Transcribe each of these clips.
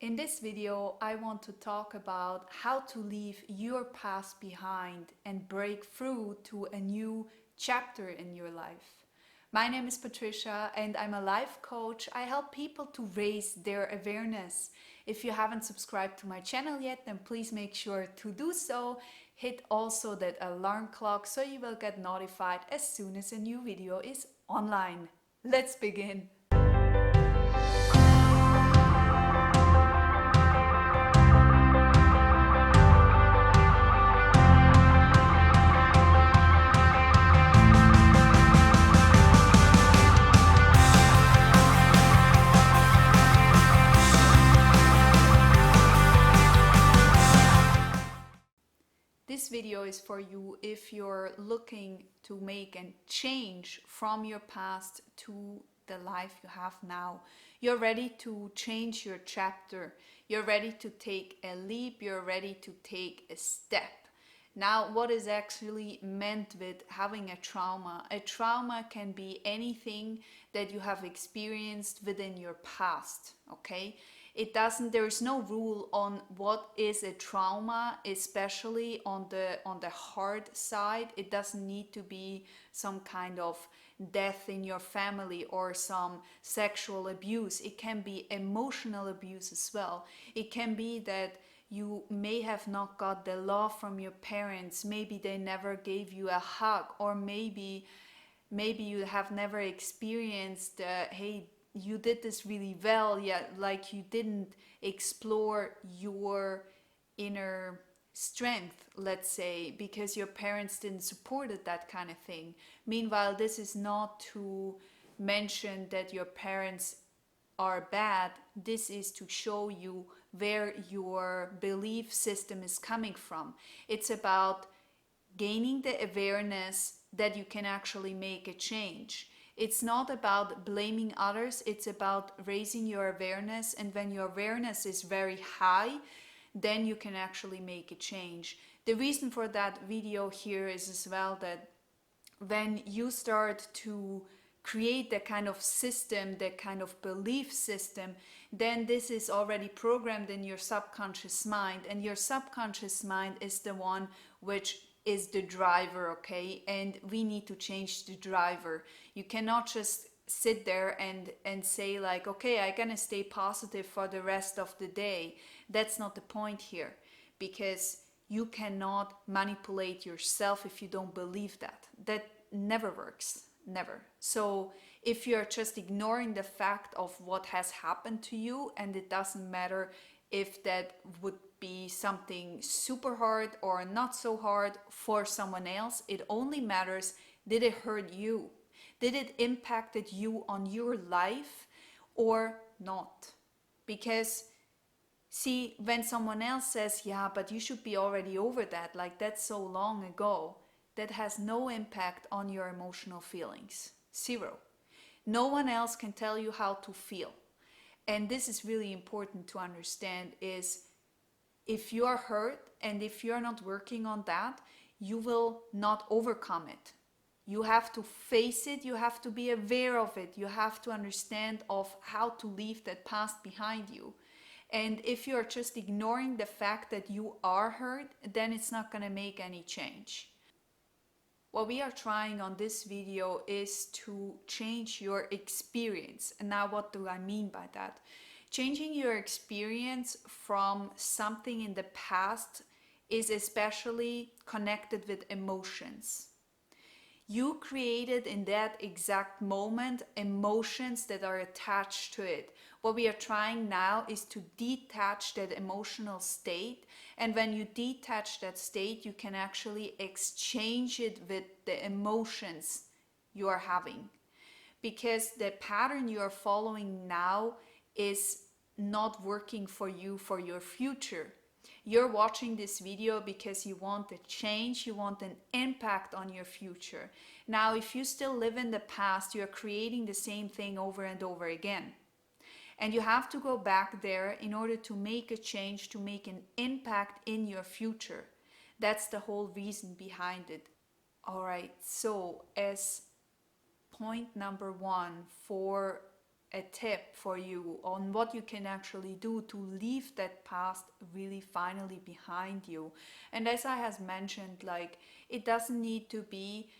In this video, I want to talk about how to leave your past behind and break through to a new chapter in your life. My name is Patricia and I'm a life coach. I help people to raise their awareness. If you haven't subscribed to my channel yet, then please make sure to do so. Hit also that alarm clock so you will get notified as soon as a new video is online. Let's begin. This video is for you if you're looking to make a change from your past to the life you have now. You're ready to change your chapter. You're ready to take a leap. You're ready to take a step. Now, what is actually meant with having a trauma? A trauma can be anything that you have experienced within your past, okay? There is no rule on what is a trauma, especially on the hard side. It doesn't need to be some kind of death in your family or some sexual abuse. It can be emotional abuse as well. It can be that you may have not got the love from your parents. Maybe they never gave you a hug, or maybe you have never experienced hey, you did this really well, yet like you didn't explore your inner strength, let's say, because your parents didn't support it, that kind of thing. Meanwhile, this is not to mention that your parents are bad. This is to show you where your belief system is coming from. It's about gaining the awareness that you can actually make a change. It's not about blaming others, it's about raising your awareness. And when your awareness is very high, then you can actually make a change. The reason for that video here is as well that when you start to create that kind of system, that kind of belief system, then this is already programmed in your subconscious mind. And your subconscious mind is the one which is the driver, okay? And we need to change the driver. You cannot just sit there and say like, okay, I'm gonna stay positive for the rest of the day. That's not the point here, because you cannot manipulate yourself if you don't believe that. That never works, never. So if you're just ignoring the fact of what has happened to you, and it doesn't matter if that would be something super hard or not so hard for someone else, it only matters, did it hurt you? Did it impacted you on your life or not? Because see, when someone else says, yeah, but you should be already over that, like that's so long ago, that has no impact on your emotional feelings. Zero. No one else can tell you how to feel. And this is really important to understand, is if you are hurt and if you're not working on that, you will not overcome it. You have to face it, you have to be aware of it, you have to understand of how to leave that past behind you. And if you're just ignoring the fact that you are hurt, then it's not going to make any change. What we are trying on this video is to change your experience. And now what do I mean by that? Changing your experience from something in the past is especially connected with emotions. You created in that exact moment emotions that are attached to it. What we are trying now is to detach that emotional state. And when you detach that state, you can actually exchange it with the emotions you are having. Because the pattern you are following now is not working for you for your future. You're watching this video because you want a change, you want an impact on your future. Now, if you still live in the past, you're creating the same thing over and over again. And you have to go back there in order to make a change, to make an impact in your future. That's the whole reason behind it. All right, so as point number one for a tip for you on what you can actually do to leave that past really finally behind you. And as I has mentioned, like, it doesn't need to be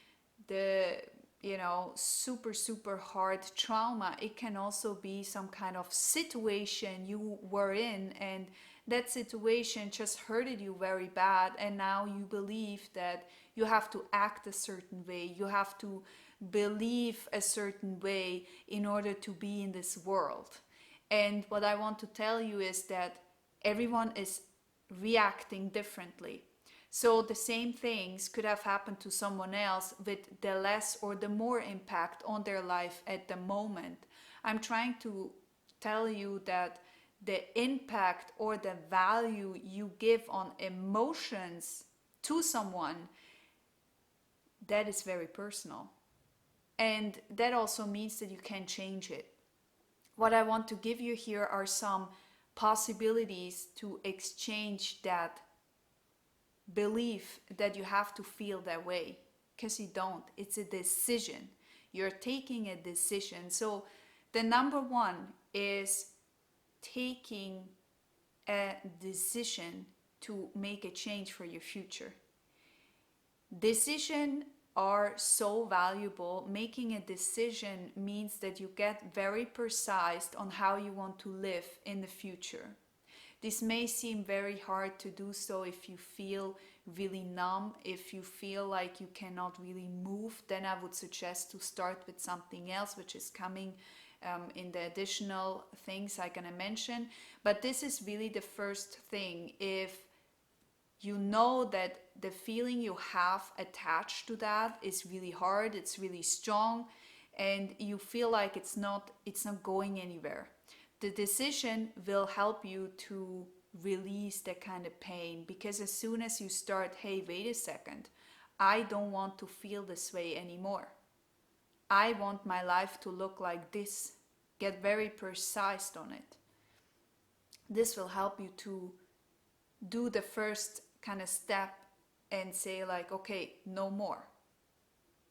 the, you know, super hard trauma. It can also be some kind of situation you were in, and that situation just hurted you very bad, and now you believe that you have to act a certain way, you have to believe a certain way in order to be in this world. And what I want to tell you is that everyone is reacting differently. So the same things could have happened to someone else with the less or the more impact on their life at the moment. I'm trying to tell you that the impact or the value you give on emotions to someone, that is very personal. And that also means that you can change it. What I want to give you here are some possibilities to exchange that belief that you have to feel that way, because you don't. It's a decision. You're taking a decision. So the number one is taking a decision to make a change for your future. Decisions are so valuable. Making a decision means that you get very precise on how you want to live in the future. This may seem very hard to do so if you feel really numb, if you feel like you cannot really move. Then I would suggest to start with something else, which is coming in the additional things I'm gonna mention. But this is really the first thing. If you know that the feeling you have attached to that is really hard, it's really strong, and you feel like it's not going anywhere, the decision will help you to release that kind of pain. Because as soon as you start, hey, wait a second, I don't want to feel this way anymore, I want my life to look like this, get very precise on it, this will help you to do the first kind of step and say like, okay, no more.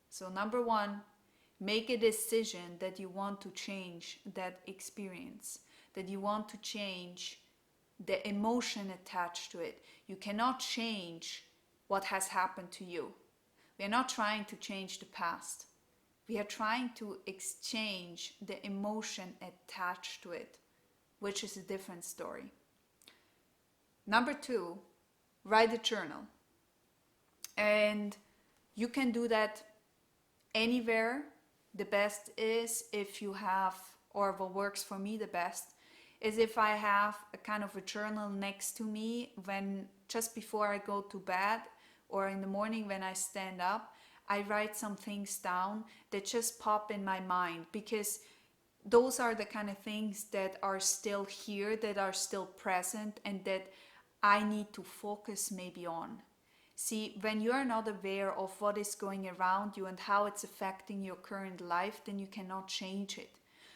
So number one, make a decision that you want to change that experience, that you want to change the emotion attached to it. You cannot change what has happened to you. We are not trying to change the past. We are trying to exchange the emotion attached to it, which is a different story. Number two, write a journal. And you can do that anywhere. The best is if you have, or what works for me the best, is if I have a kind of a journal next to me when just before I go to bed or in the morning when I stand up, I write some things down that just pop in my mind, because those are the kind of things that are still here, that are still present, and that I need to focus maybe on. See, when you are not aware of what is going around you and how it's affecting your current life, then you cannot change it.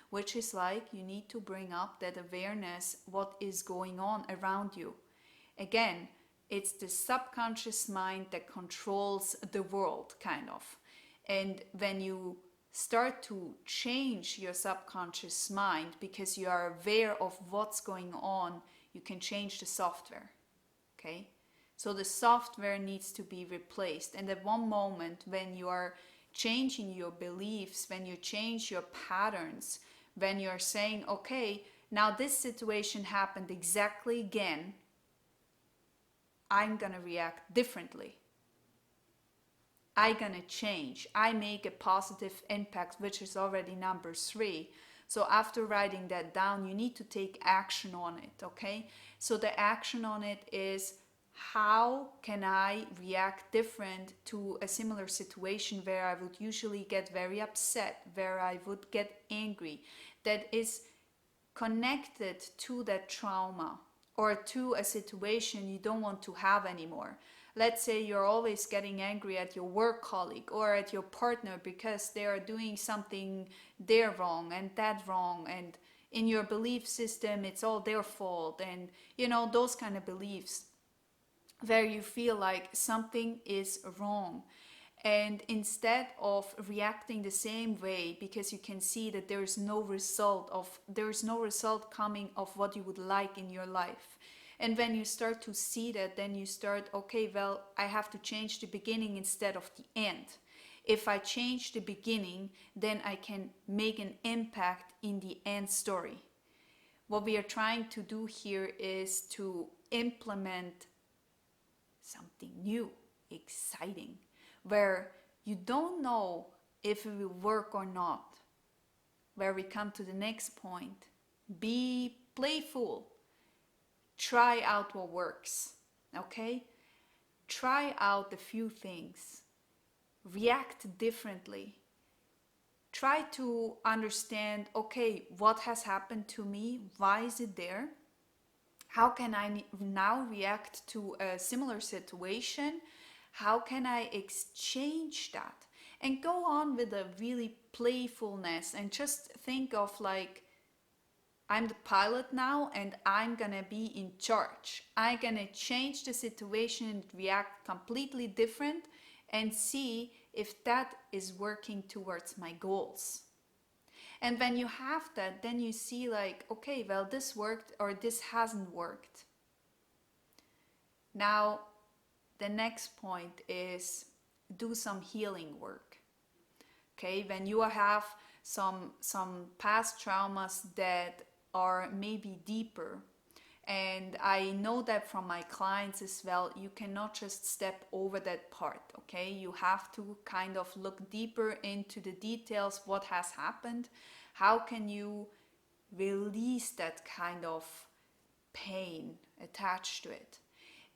Which is like, you need to bring up that awareness, what is going on around you. Again, it's the subconscious mind that controls the world, kind of. And when you start to change your subconscious mind because you are aware of what's going on, you can change the software. Okay? So the software needs to be replaced. And at one moment, when you are changing your beliefs, when you change your patterns, when you're saying, okay, now this situation happened exactly again, I'm gonna react differently. I'm gonna change. I make a positive impact, which is already number 3. So after writing that down, you need to take action on it, okay? So the action on it is, how can I react different to a similar situation where I would usually get very upset, where I would get angry, that is connected to that trauma or to a situation you don't want to have anymore. Let's say you're always getting angry at your work colleague or at your partner because they are doing something they're wrong and that wrong, and in your belief system it's all their fault, and you know, those kind of beliefs where you feel like something is wrong. And instead of reacting the same way, because you can see that there is no result coming of what you would like in your life. And when you start to see that, then you start, okay, well, I have to change the beginning instead of the end. If I change the beginning, then I can make an impact in the end story. What we are trying to do here is to implement something new, exciting, where you don't know if it will work or not. Where we come to the next point, be playful, try out what works, okay? Try out a few things, react differently. Try to understand, okay, what has happened to me? Why is it there? How can I now react to a similar situation? How can I exchange that? And go on with a really playfulness and just think of like, I'm the pilot now and I'm gonna be in charge. I'm gonna change the situation and react completely different and see if that is working towards my goals. And when you have that, then you see like, okay, well, this worked or this hasn't worked. Now, the next point is do some healing work. Okay, when you have some past traumas that are maybe deeper, and I know that from my clients as well, you cannot just step over that part, okay? You have to kind of look deeper into the details, what has happened, how can you release that kind of pain attached to it.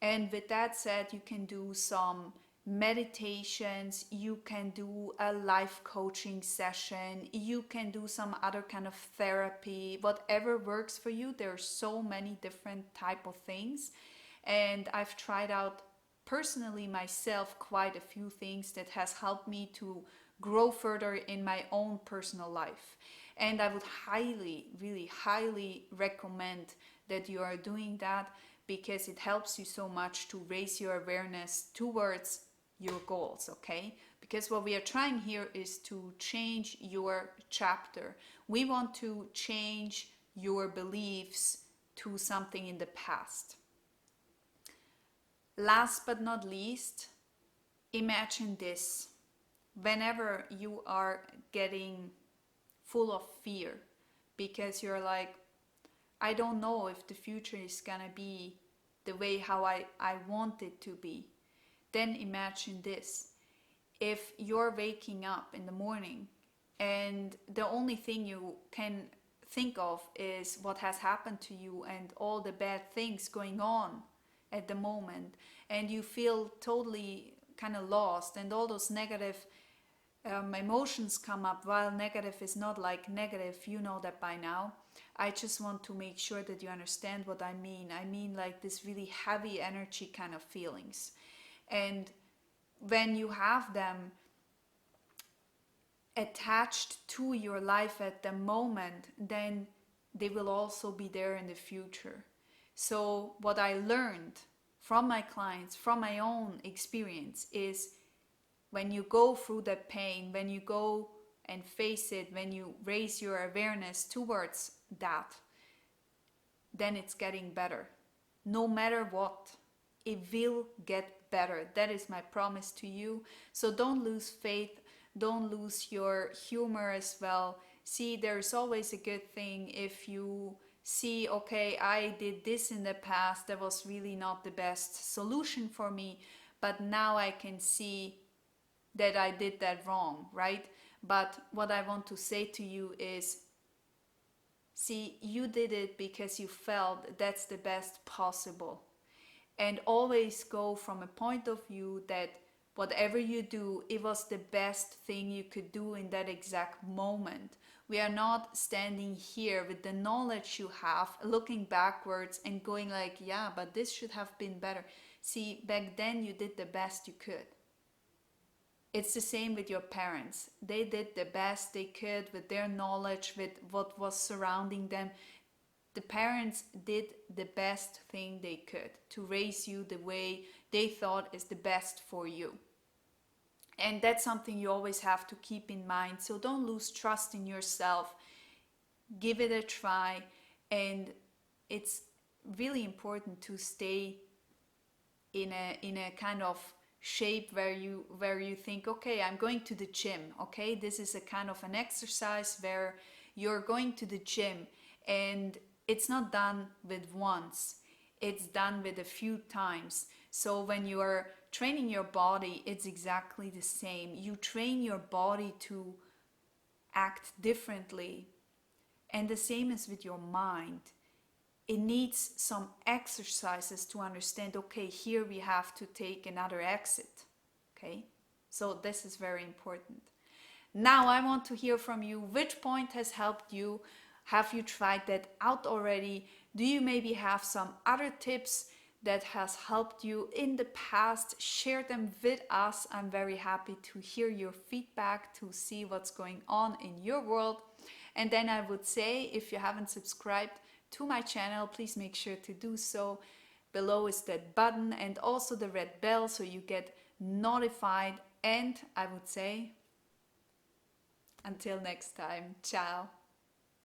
And with that said, you can do some meditations, you can do a life coaching session, you can do some other kind of therapy, whatever works for you. There are so many different type of things, and I've tried out personally myself quite a few things that has helped me to grow further in my own personal life. And I would highly, really highly recommend that you are doing that, because it helps you so much to raise your awareness towards your goals, okay? Because what we are trying here is to change your chapter. We want to change your beliefs to something in the past. Last but not least, imagine this. Whenever you are getting full of fear, because you're like, I don't know if the future is gonna be the way how I want it to be, then imagine this. If you're waking up in the morning and the only thing you can think of is what has happened to you and all the bad things going on at the moment, and you feel totally kind of lost, and all those negative emotions come up. While negative is not like negative, you know that by now. I just want to make sure that you understand what I mean. I mean like this really heavy energy kind of feelings. And when you have them attached to your life at the moment, then they will also be there in the future. So what I learned from my clients, from my own experience, is when you go through that pain, when you go and face it, when you raise your awareness towards that, then it's getting better. No matter what, it will get better. That is my promise to you. So don't lose faith, don't lose your humor as well. See, there's always a good thing if you see, okay, I did this in the past, that was really not the best solution for me, but now I can see that I did that wrong, right? But what I want to say to you is, see, you did it because you felt that's the best possible. And always go from a point of view that whatever you do, it was the best thing you could do in that exact moment. We are not standing here with the knowledge you have, looking backwards and going like, yeah, but this should have been better. See, back then you did the best you could. It's the same with your parents. They did the best they could with their knowledge, with what was surrounding them. The parents did the best thing they could to raise you the way they thought is the best for you. And that's something you always have to keep in mind. So don't lose trust in yourself. Give it a try. And it's really important to stay in a kind of shape where you think, okay, I'm going to the gym. Okay, this is a kind of an exercise where you're going to the gym, and it's not done with once, it's done with a few times. So when you are training your body, it's exactly the same. You train your body to act differently, and the same is with your mind. It needs some exercises to understand, okay, here we have to take another exit. Okay, so this is very important. Now I want to hear from you. Which point has helped you? Have you tried that out already? Do you maybe have some other tips that has helped you in the past? Share them with us. I'm very happy to hear your feedback, to see what's going on in your world. And then I would say, if you haven't subscribed to my channel, please make sure to do so. Below is that button and also the red bell so you get notified. And I would say, until next time, ciao.